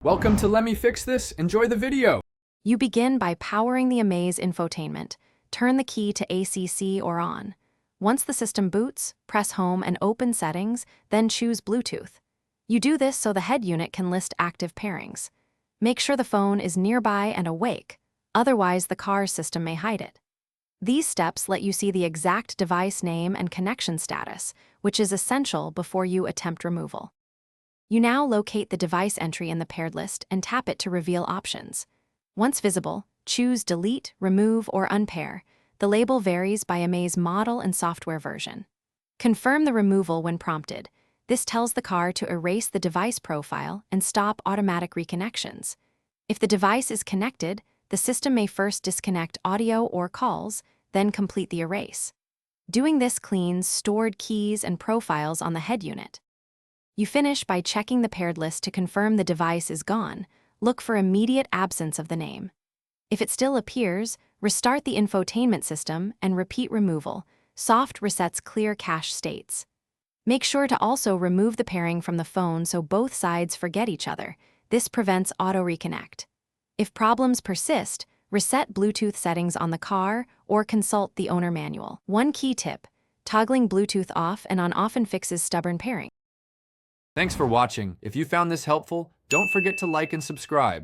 Welcome to Let Me Fix This. Enjoy the video. You begin by powering the Amaze infotainment. Turn the key to ACC or on. Once the system boots, press Home and open Settings, then choose Bluetooth. You do this so the head unit can list active pairings. Make sure the phone is nearby and awake, otherwise the car's system may hide it. These steps let you see the exact device name and connection status, which is essential before you attempt removal. You now locate the device entry in the paired list and tap it to reveal options. Once visible, choose Delete, Remove, or Unpair. The label varies by Amaze model and software version. Confirm the removal when prompted. This tells the car to erase the device profile and stop automatic reconnections. If the device is connected, the system may first disconnect audio or calls, then complete the erase. Doing this cleans stored keys and profiles on the head unit. You finish by checking the paired list to confirm the device is gone. Look for immediate absence of the name. If it still appears, restart the infotainment system and repeat removal. Soft resets clear cache states. Make sure to also remove the pairing from the phone so both sides forget each other. This prevents auto-reconnect. If problems persist, reset Bluetooth settings on the car or consult the owner manual. One key tip: toggling Bluetooth off and on often fixes stubborn pairing. Thanks for watching. If you found this helpful, don't forget to like and subscribe.